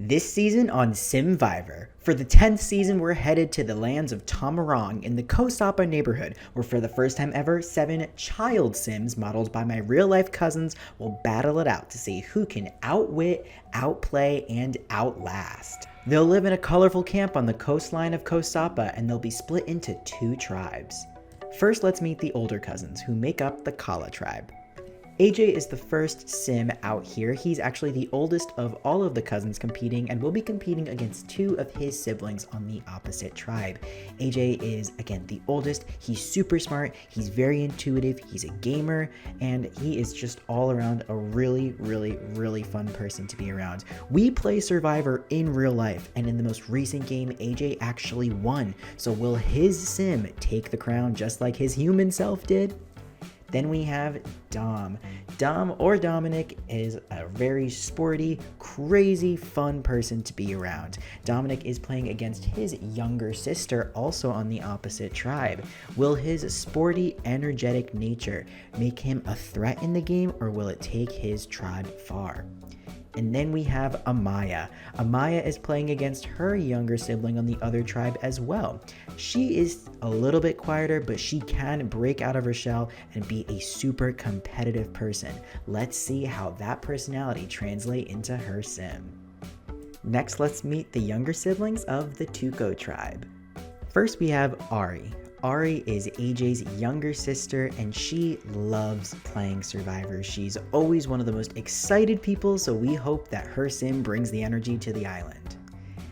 This season on Simvivor. For the 10th season, we're headed to the lands of Tamarong in the Kosapa neighborhood, where for the first time ever, 7 child Sims modeled by my real-life cousins will battle it out to see who can outwit, outplay, and outlast. They'll live in a colorful camp on the coastline of Kosapa, and they'll be split into 2 tribes. First, let's meet the older cousins, who make up the Kala tribe. AJ is the first Sim out here. He's actually the oldest of all of the cousins competing and will be competing against 2 of his siblings on the opposite tribe. AJ is, again, the oldest. He's super smart, he's very intuitive, he's a gamer, and he is just all around a really fun person to be around. We play Survivor in real life, and in the most recent game, AJ actually won. So will his Sim take the crown just like his human self did? Then we have Dom. Dom, or Dominic, is a very sporty, crazy, fun person to be around. Dominic is playing against his younger sister, also on the opposite tribe. Will his sporty, energetic nature make him a threat in the game, or will it take his tribe far? And then we have Amaya. Amaya is playing against her younger sibling on the other tribe as well. She is a little bit quieter, but she can break out of her shell and be a super competitive person. Let's see how that personality translates into her sim. Next, let's meet the younger siblings of the Tuco tribe. First, we have Ari. Ari is AJ's younger sister, and she loves playing Survivor. She's always one of the most excited people, so we hope that her sim brings the energy to the island.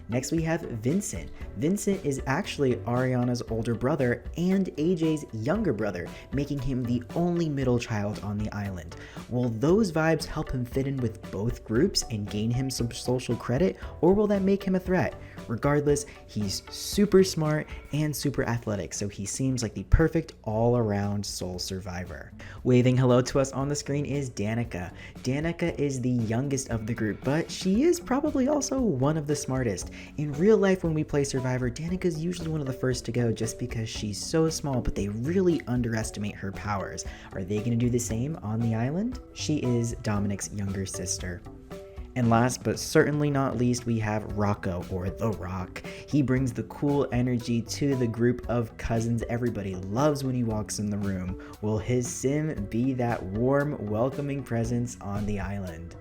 Next, we have Vincent. Vincent is actually Ariana's older brother and AJ's younger brother, making him the only middle child on the island. Will those vibes help him fit in with both groups and gain him some social credit, or will that make him a threat? Regardless, he's super smart and super athletic, so he seems like the perfect all-around soul survivor. Waving hello to us on the screen is Danica. Danica is the youngest of the group, but she is probably also one of the smartest. In real life, when we play Survivor, Danica is usually one of the first to go just because she's so small, but they really underestimate her powers. Are they going to do the same on the island? She is Dominic's younger sister. And last but certainly not least, we have Rocco, or The Rock. He brings the cool energy to the group of cousins everybody loves when he walks in the room. Will his sim be that warm, welcoming presence on the island?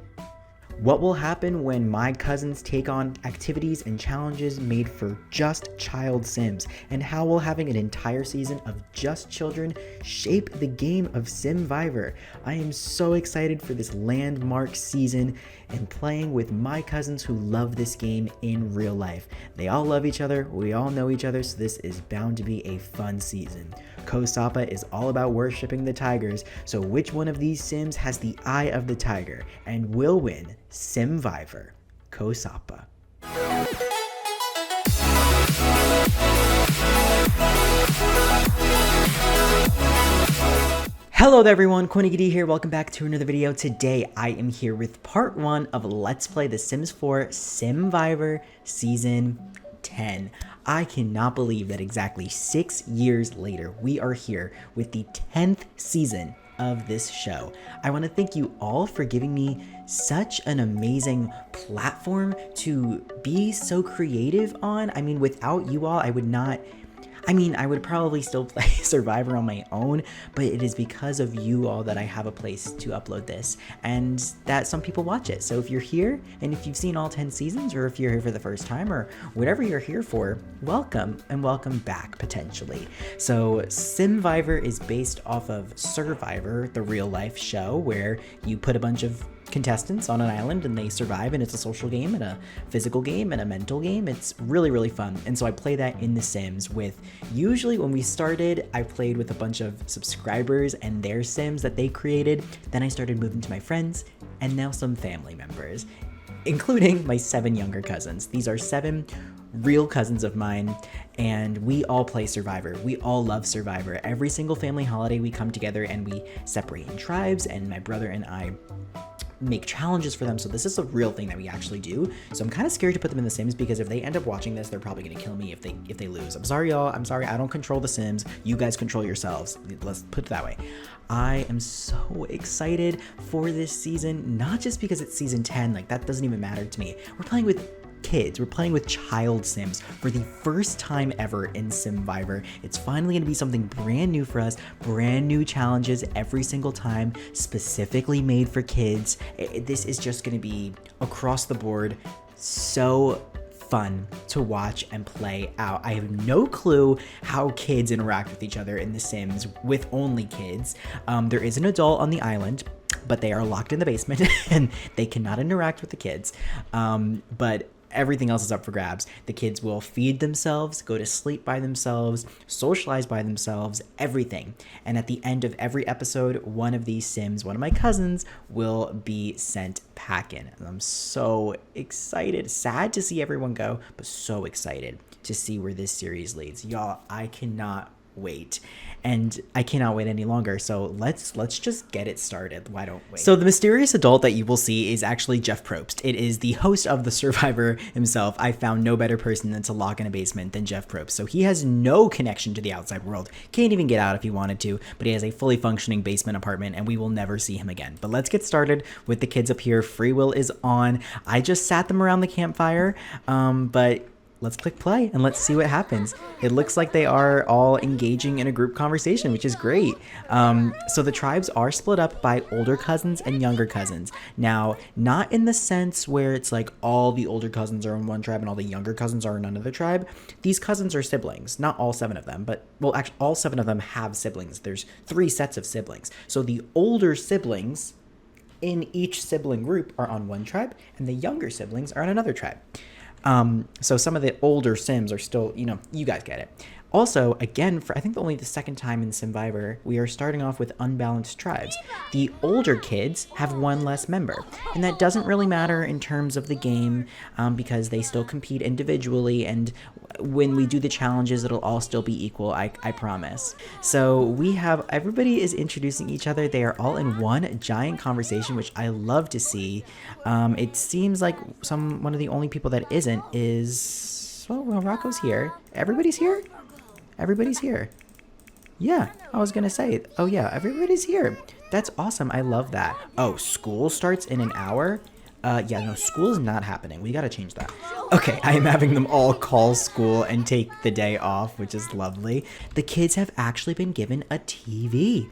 What will happen when my cousins take on activities and challenges made for just child sims? And how will having an entire season of just children shape the game of Simvivor? I am so excited for this landmark season and playing with my cousins who love this game in real life. They all love each other, we all know each other, so this is bound to be a fun season. Kosapa is all about worshipping the tigers, so which one of these sims has the eye of the tiger and will win Simvivor? Kosapa. Hello there everyone, Coolnickyd here, welcome back to another video. Today I am here with part 1 of Let's Play The Sims 4 Simvivor Season 10. I cannot believe that exactly 6 years later, we are here with the 10th season of this show. I want to thank you all for giving me such an amazing platform to be so creative on. I mean, without you all, I would probably still play Survivor on my own, but it is because of you all that I have a place to upload this and that some people watch it. So if you're here and if you've seen all 10 seasons, or if you're here for the first time, or whatever you're here for, welcome and welcome back potentially. So Simvivor is based off of Survivor, the real life show where you put a bunch of contestants on an island and they survive, and it's a social game and a physical game and a mental game. It's really fun, and so I play that in The Sims with, usually when we started, I played with a bunch of subscribers and their Sims that they created. Then I started moving to my friends and now some family members, including my 7 younger cousins. These are 7 real cousins of mine, and we all play Survivor. We all love Survivor. Every single family holiday we come together and we separate in tribes, and my brother and I make challenges for them. So this is a real thing that we actually do. So I'm kind of scared to put them in The Sims, because if they end up watching this, they're probably going to kill me if they lose. I'm sorry, y'all. I'm sorry. I don't control The Sims. You guys control yourselves. Let's put it that way. I am so excited for this season, not just because it's season 10, like that doesn't even matter to me. We're playing with kids. We're playing with child Sims for the first time ever in Simvivor. It's finally going to be something brand new for us, brand new challenges every single time, specifically made for kids. This is just going to be across the board so fun to watch and play out. I have no clue how kids interact with each other in The Sims with only kids. There is an adult on the island, but they are locked in the basement and they cannot interact with the kids. But everything else is up for grabs. The kids will feed themselves, go to sleep by themselves, socialize by themselves, everything. And at the end of every episode, one of these Sims, one of my cousins, will be sent packing. And I'm so excited. Sad to see everyone go, but so excited to see where this series leads. Y'all, I cannot wait, and I cannot wait any longer. So let's just get it started. Why don't we? So the mysterious adult that you will see is actually Jeff Probst. It is the host of the Survivor himself. I found no better person than to lock in a basement than Jeff Probst. So he has no connection to the outside world, can't even get out if he wanted to, but he has a fully functioning basement apartment and we will never see him again. But let's get started with the kids up here. Free will is on. I just sat them around the campfire, but let's click play and let's see what happens. It looks like they are all engaging in a group conversation, which is great. So the tribes are split up by older cousins and younger cousins. Now, not in the sense where it's like all the older cousins are in one tribe and all the younger cousins are in another tribe. These cousins are siblings, not all 7 of them, but well, actually all 7 of them have siblings. There's 3 sets of siblings. So the older siblings in each sibling group are on one tribe and the younger siblings are on another tribe. So some of the older Sims are still, you guys get it. Also, again, for I think only the second time in Simvivor, we are starting off with unbalanced tribes. The older kids have 1 less member, and that doesn't really matter in terms of the game because they still compete individually, and when we do the challenges, it'll all still be equal, I promise. So we have, everybody is introducing each other. They are all in one giant conversation, which I love to see. It seems like one of the only people that isn't is, well, Rocco's here. Everybody's here? Everybody's here. Yeah, I was gonna say, oh yeah, everybody's here. That's awesome. I love that. Oh, school starts in an hour? Yeah, no, school's not happening. We gotta change that. Okay, I am having them all call school and take the day off, which is lovely. The kids have actually been given a TV.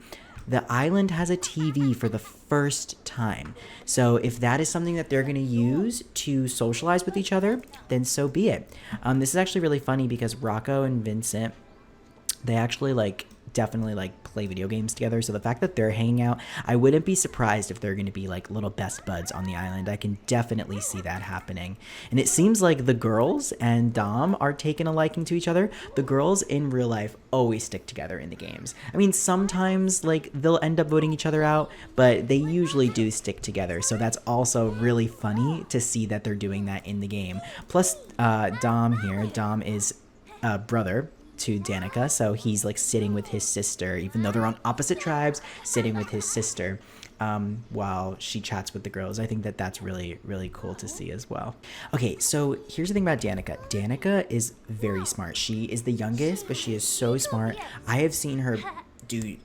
The island has a TV for the first time. So if that is something that they're going to use to socialize with each other, then so be it. This is actually really funny because Rocco and Vincent, they actually definitely play video games together. So the fact that they're hanging out, I wouldn't be surprised if they're going to be like little best buds on the island. I can definitely see that happening. And it seems like the girls and Dom are taking a liking to each other. The girls in real life always stick together in the games. I mean, sometimes they'll end up voting each other out, but they usually do stick together. So that's also really funny to see that they're doing that in the game. Plus Dom here, Dom is a brother to Danica, so he's sitting with his sister, even though they're on opposite tribes, sitting with his sister while she chats with the girls. I think that that's really, really cool to see as well. Okay, so here's the thing about Danica. Danica is very smart. She is the youngest, but she is so smart. I have seen her do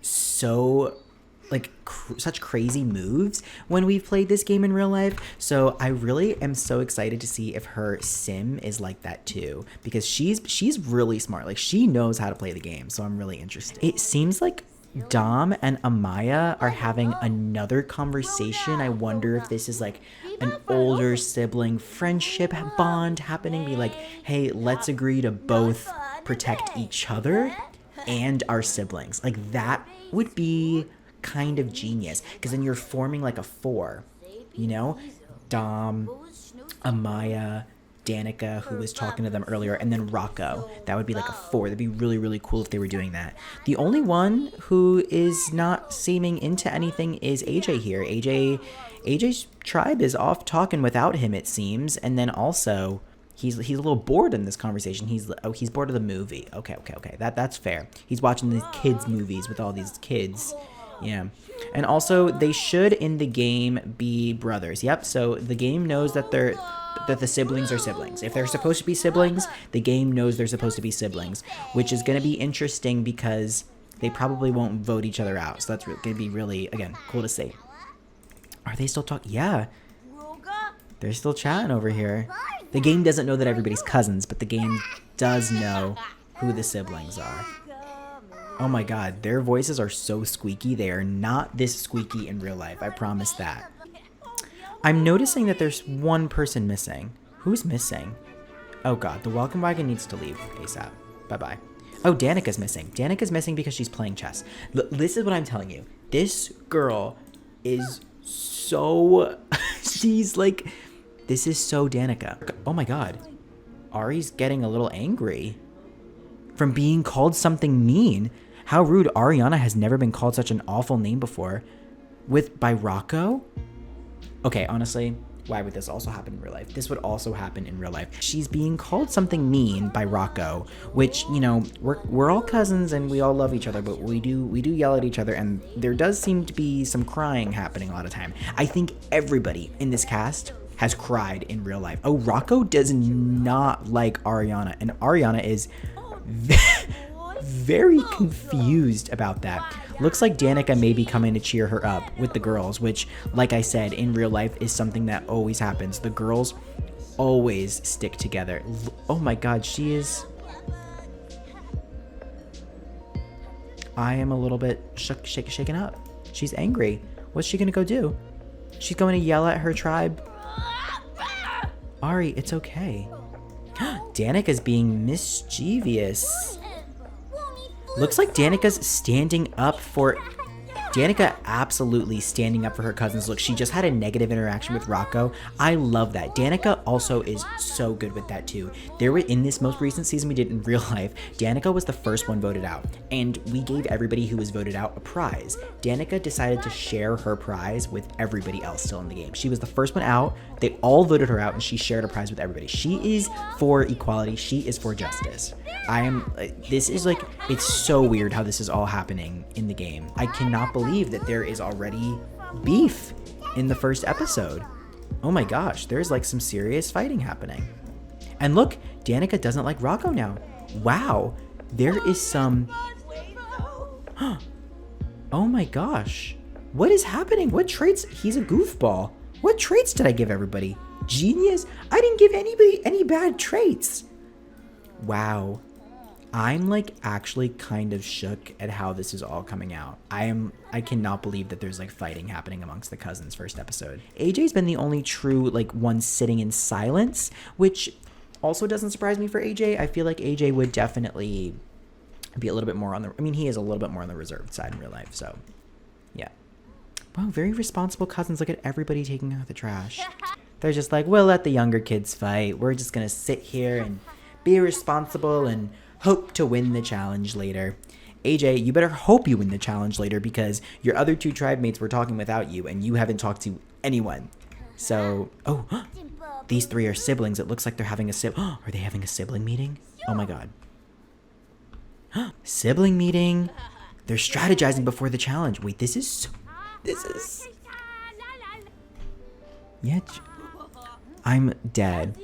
such crazy moves when we've played this game in real life. So I really am so excited to see if her sim is like that too, because she's really smart. She knows how to play the game. So I'm really interested. It seems like Dom and Amaya are having another conversation. I wonder if this is an older sibling friendship bond happening. Be like, hey, let's agree to both protect each other and our siblings. That would be kind of genius, because then you're forming a 4, Dom, Amaya, Danica, who was talking to them earlier, and then Rocco. That would be a 4. That'd be really, really cool if they were doing that. The only one who is not seeming into anything is AJ here. AJ's tribe is off talking without him, it seems, and then also he's a little bored in this conversation. He's bored of the movie. Okay. That's fair. He's watching these kids movies with all these kids. Yeah. And also, they should in the game be brothers. Yep. So the game knows that the siblings are siblings. If they're supposed to be siblings, the game knows they're supposed to be siblings, which is going to be interesting because they probably won't vote each other out. So that's going to be really, again, cool to see. Are they still talking? Yeah. They're still chatting over here. The game doesn't know that everybody's cousins, but the game does know who the siblings are. Oh my god, their voices are so squeaky. They are not this squeaky in real life, I promise that. I'm noticing that there's one person missing. Who's missing? Oh god, the welcome wagon needs to leave ASAP. Bye-bye. Oh, Danica's missing. Danica's missing because she's playing chess. This is what I'm telling you. This girl is so... she's like... This is so Danica. Oh my god. Ari's getting a little angry from being called something mean. How rude. Ariana has never been called such an awful name before. By Rocco? Okay, honestly, why would this also happen in real life? This would also happen in real life. She's being called something mean by Rocco, which, you know, we're all cousins and we all love each other, but we do yell at each other, and there does seem to be some crying happening a lot of time. I think everybody in this cast has cried in real life. Oh, Rocco does not like Ariana, and Ariana is very confused about that. Looks like Danica may be coming to cheer her up with the girls, which, like I said, in real life is something that always happens. The girls always stick together. Oh my god, she is... I am a little bit shaken up. She's angry. What's she gonna go do? She's going to yell at her tribe? Ari, it's okay. Danica's being mischievous. Looks like Danica's standing up for... Danica absolutely standing up for her cousins. Look, she just had a negative interaction with Rocco. I love that. Danica also is so good with that too. In this most recent season we did in real life, Danica was the first one voted out, and we gave everybody who was voted out a prize. Danica decided to share her prize with everybody else still in the game. She was the first one out. They all voted her out, and she shared a prize with everybody. She is for equality. She is for justice. This is like, it's so weird how this is all happening in the game. I cannot believe that there is already beef in the first episode. Oh my gosh, there's like some serious fighting happening. And look, Danica doesn't like Rocco now. Wow, there is some... Oh my gosh, what is happening? What traits? He's a goofball. What traits did I give everybody? Genius? I didn't give anybody any bad traits. Wow. I'm like actually kind of shook at how this is all coming out. I cannot believe that there's like fighting happening amongst the cousins first episode. AJ's been the only true like one sitting in silence, which also doesn't surprise me for AJ. I feel like AJ would definitely be a little bit more on the... I mean, he is a little bit more on the reserved side in real life, so yeah. Wow, very responsible cousins. Look at everybody taking out the trash. They're just like, we'll let the younger kids fight. We're just gonna sit here and be responsible and hope to win the challenge later. AJ, you better hope you win the challenge later, because your other two tribe mates were talking without you and you haven't talked to anyone. So, oh, these three are siblings. It looks like they're having are they having a sibling meeting? Oh my god. Sibling meeting. They're strategizing before the challenge. Wait, this is... Yeah, I'm dead.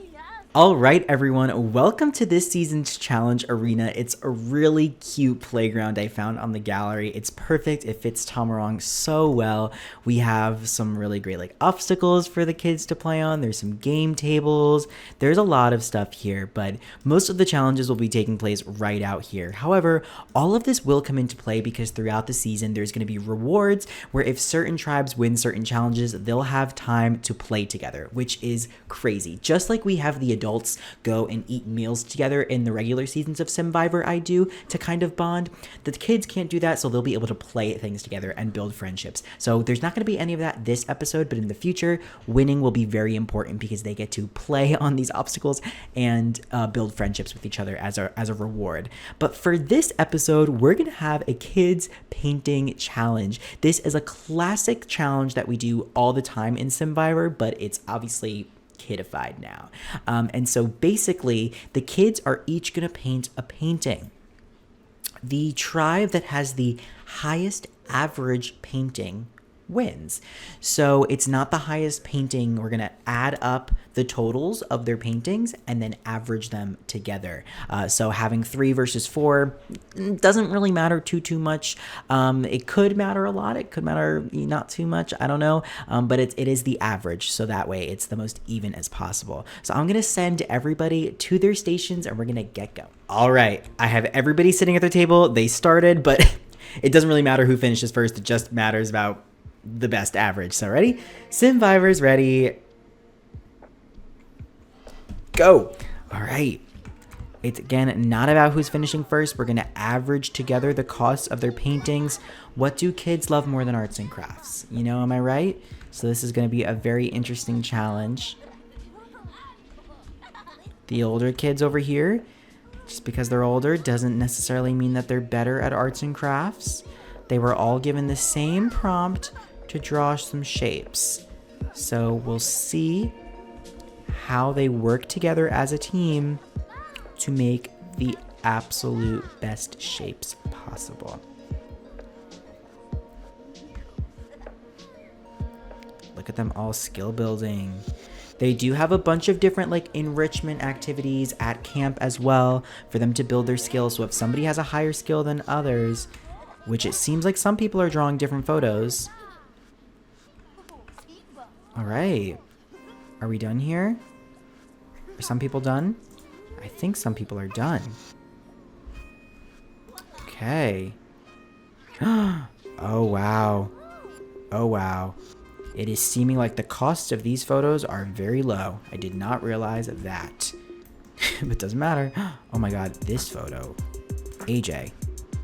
All right, everyone, welcome to this season's challenge arena. It's a really cute playground I found on the gallery. It's perfect. It fits Tamarong so well. We have some really great like obstacles for the kids to play on. There's some game tables. There's a lot of stuff here, but most of the challenges will be taking place right out here. However, all of this will come into play because throughout the season, there's going to be rewards where if certain tribes win certain challenges, they'll have time to play together, which is crazy. Just like we have the adults go and eat meals together in the regular seasons of Simvivor I do to kind of bond. The kids can't do that, so they'll be able to play things together and build friendships. So there's not going to be any of that this episode, but in the future, winning will be very important because they get to play on these obstacles and build friendships with each other as a reward. But for this episode, we're going to have a kids painting challenge. This is a classic challenge that we do all the time in Simvivor, but it's obviously kidified now. And so basically the kids are each going to paint a painting. The tribe that has the highest average painting wins. So it's not the highest painting. We're going to add up the totals of their paintings and then average them together. So having 3 versus 4 doesn't really matter too much. It could matter a lot. It could matter not too much. I don't know. But it is the average. So that way it's the most even as possible. So I'm going to send everybody to their stations and we're going to get going. All right. I have everybody sitting at their table. They started, but it doesn't really matter who finishes first. It just matters about the best average. So ready? Simvivor's ready. Go. All right. It's again not about who's finishing first. We're going to average together the costs of their paintings. What do kids love more than arts and crafts? You know, am I right? So this is going to be a very interesting challenge. The older kids over here, just because they're older doesn't necessarily mean that they're better at arts and crafts. They were all given the same prompt to draw some shapes. So we'll see how they work together as a team to make the absolute best shapes possible. Look at them all skill building. They do have a bunch of different like enrichment activities at camp as well for them to build their skills. So if somebody has a higher skill than others, which it seems like some people are drawing different photos. All right. Are we done here? Are some people done? I think some people are done. Okay. Oh, wow. Oh, wow. It is seeming like the costs of these photos are very low. I did not realize that. But it doesn't matter. Oh my god, this photo. AJ.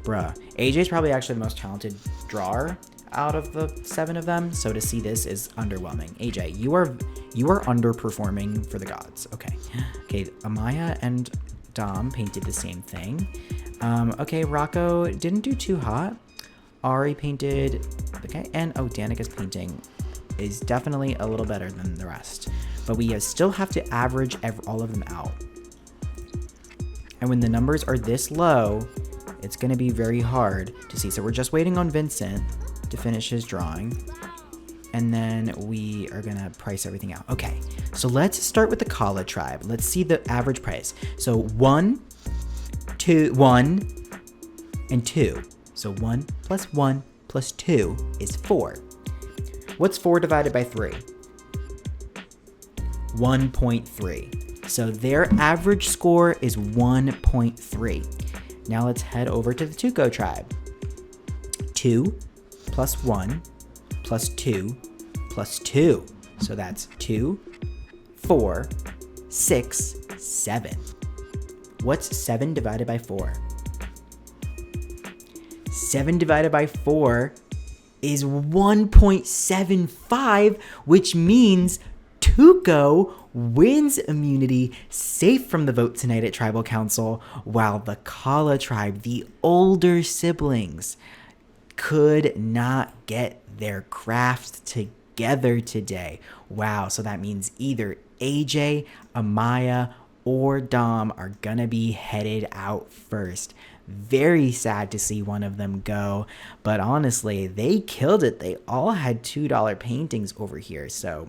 Bruh. AJ's probably actually the most talented drawer out of the 7 of them. So to see this is underwhelming. AJ, you are underperforming for the gods. Okay. Okay, Amaya and Dom painted the same thing. Okay, Rocco didn't do too hot. Ari painted, okay, and oh, Danica's painting is definitely a little better than the rest. But we still have to average all of them out. And when the numbers are this low, it's going to be very hard to see. So we're just waiting on Vincent to finish his drawing. And then we are going to price everything out. Okay, so let's start with the Kala tribe. Let's see the average price. So 1, 2, 1, and 2. So 1 plus 1 plus 2 is 4. What's 4 divided by 3? 1.3. So their average score is 1.3. Now let's head over to the Tuco tribe. 2 plus 1 plus 2 plus 2. So that's 2, 4, 6, 7. What's 7 divided by 4? 7 divided by 4 is 1.75, which means Tuco wins immunity, safe from the vote tonight at Tribal Council, while the Kala tribe, the older siblings, could not get their craft together today. Wow, so that means either AJ, Amaya, or Dom are gonna be headed out first. Very sad to see one of them go, but honestly, they killed it. They all had $2 paintings over here, so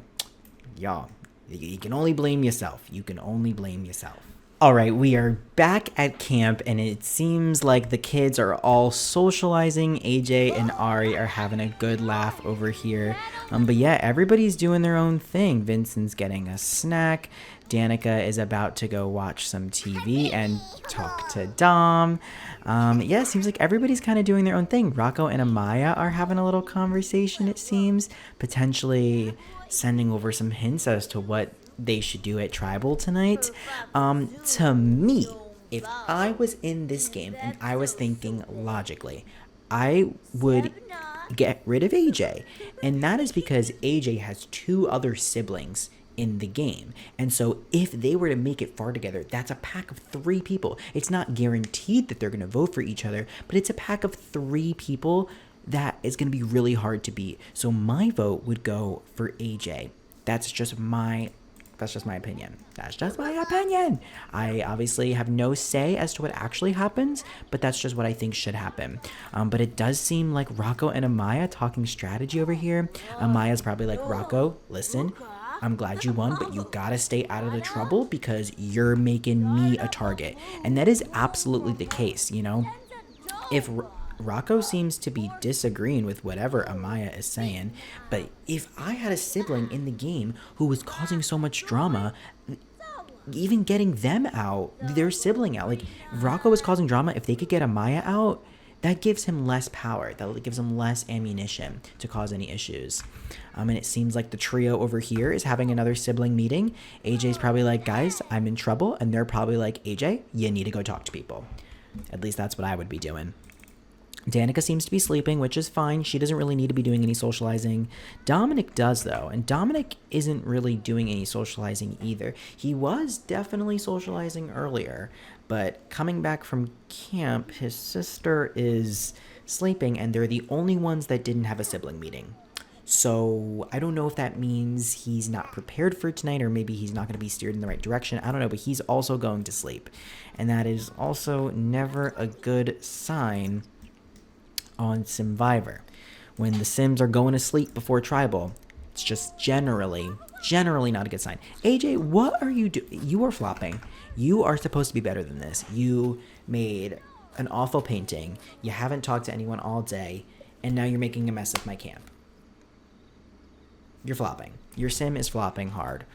y'all, you can only blame yourself. You can only blame yourself. All right, we are back at camp, and it seems like the kids are all socializing. AJ and Ari are having a good laugh over here. But yeah, everybody's doing their own thing. Vincent's getting a snack. Danica is about to go watch some TV and talk to Dom. Yeah, it seems like everybody's kind of doing their own thing. Rocco and Amaya are having a little conversation, it seems, potentially sending over some hints as to what they should do at Tribal tonight. To me, if I was in this game and I was thinking logically, I would get rid of AJ. And that is because AJ has 2 other siblings in the game. And so if they were to make it far together, that's a pack of 3 people. It's not guaranteed that they're going to vote for each other, but it's a pack of 3 people that is going to be really hard to beat. So my vote would go for AJ. That's just my That's just my opinion. That's just my opinion. I obviously have no say as to what actually happens, but that's just what I think should happen. But it does seem like Rocco and Amaya talking strategy over here. Amaya's probably like, Rocco, listen, I'm glad you won, but you gotta stay out of the trouble because you're making me a target. And that is absolutely the case, you know? If Rocco seems to be disagreeing with whatever Amaya is saying, but if I had a sibling in the game who was causing so much drama, even getting them out, their sibling out, like Rocco was causing drama, if they could get Amaya out, that gives him less power. That gives him less ammunition to cause any issues. And it seems like the trio over here is having another sibling meeting. AJ's probably like, guys, I'm in trouble. And they're probably like, AJ, you need to go talk to people. At least that's what I would be doing. Danica seems to be sleeping, which is fine. She doesn't really need to be doing any socializing. Dominic does, though. And Dominic isn't really doing any socializing either. He was definitely socializing earlier. But coming back from camp, his sister is sleeping, and they're the only ones that didn't have a sibling meeting. So I don't know if that means he's not prepared for tonight, or maybe he's not going to be steered in the right direction. I don't know, but he's also going to sleep. And that is also never a good sign on Simvivor. When the Sims are going to sleep before Tribal, it's just generally not a good sign. AJ, what are you doing? You are flopping. You are supposed to be better than this. You made an awful painting. You haven't talked to anyone all day, and now you're making a mess of my camp. You're flopping. Your Sim is flopping hard.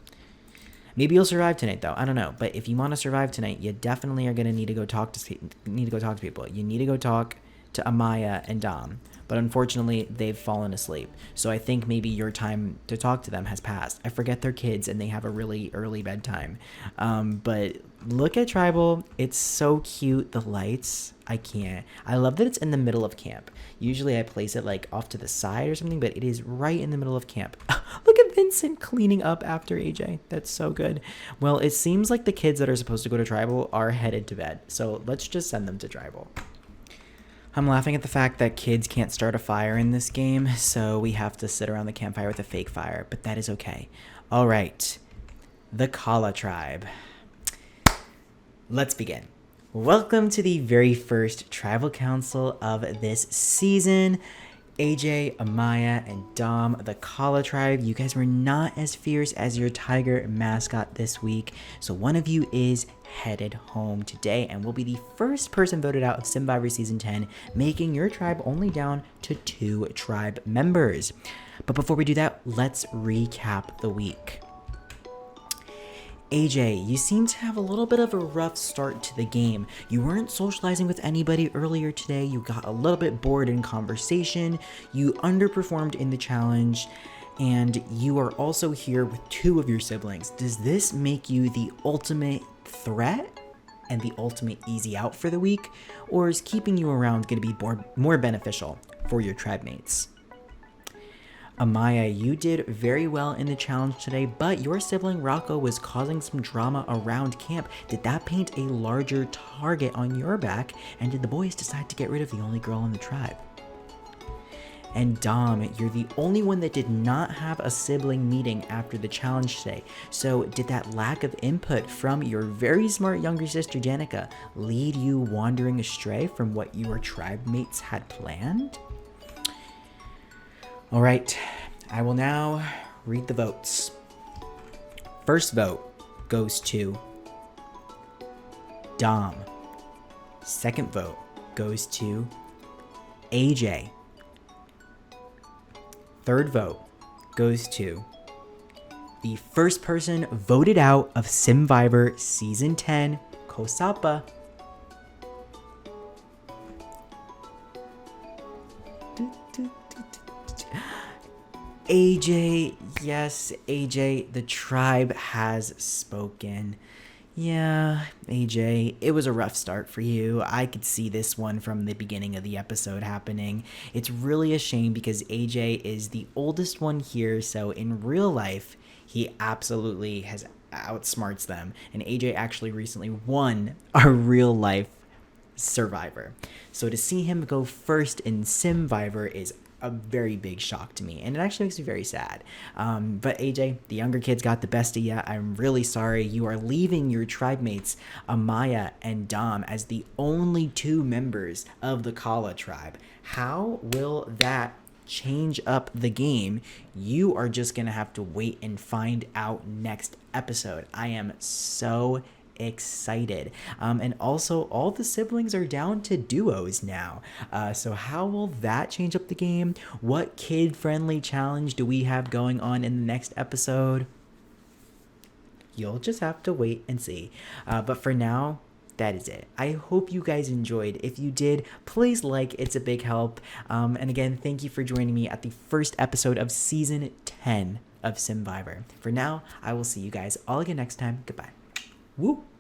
Maybe you'll survive tonight, though. I don't know. But if you want to survive tonight, you definitely are going to need to go talk to people. You need to go talk to Amaya and Dom, but unfortunately they've fallen asleep, so I think maybe your time to talk to them has passed. I forget they're kids and they have a really early bedtime, but look at Tribal. It's so cute. The lights, I love that it's in the middle of camp. Usually I place it like off to the side or something, but it is right in the middle of camp. Look at Vincent cleaning up after AJ. That's so good. Well, it seems like the kids that are supposed to go to Tribal are headed to bed, so let's just send them to Tribal. I'm laughing at the fact that kids can't start a fire in this game, so we have to sit around the campfire with a fake fire, but that is okay. All right, the Kala tribe. Let's begin. Welcome to the very first tribal council of this season. AJ, Amaya, and Dom, the Kala tribe. You guys were not as fierce as your tiger mascot this week, so one of you is headed home today and will be the first person voted out of Simvivor Season 10, making your tribe only down to 2 tribe members. But before we do that, let's recap the week. AJ, you seem to have a little bit of a rough start to the game. You weren't socializing with anybody earlier today. You got a little bit bored in conversation. You underperformed in the challenge. And you are also here with 2 of your siblings. Does this make you the ultimate threat and the ultimate easy out for the week? Or is keeping you around going to be more beneficial for your tribe mates? Amaya, you did very well in the challenge today, but your sibling Rocco was causing some drama around camp. Did that paint a larger target on your back? And did the boys decide to get rid of the only girl in the tribe? And Dom, you're the only one that did not have a sibling meeting after the challenge today. So did that lack of input from your very smart younger sister Danica lead you wandering astray from what your tribe mates had planned? All right, I will now read the votes. First vote goes to Dom. Second vote goes to AJ. Third vote goes to the first person voted out of Simvivor Season 10, Kosapa. AJ, yes, AJ, the tribe has spoken. Yeah, AJ, it was a rough start for you. I could see this one from the beginning of the episode happening. It's really a shame because AJ is the oldest one here, so in real life, he absolutely has outsmarts them. And AJ actually recently won a real life Survivor. So to see him go first in Simvivor is a very big shock to me, and it actually makes me very sad. But AJ, the younger kids got the best of you. I'm really sorry. You are leaving your tribe mates, Amaya and Dom, as the only 2 members of the Kala tribe. How will that change up the game? You are just gonna have to wait and find out next episode. I am so excited. And also, all the siblings are down to duos now. So how will that change up the game? What kid-friendly challenge do we have going on in the next episode? You'll just have to wait and see. But for now, that is it. I hope you guys enjoyed. If you did, please like. It's a big help. And again, thank you for joining me at the first episode of Season 10 of Simvivor. For now, I will see you guys all again next time. Goodbye. Woo!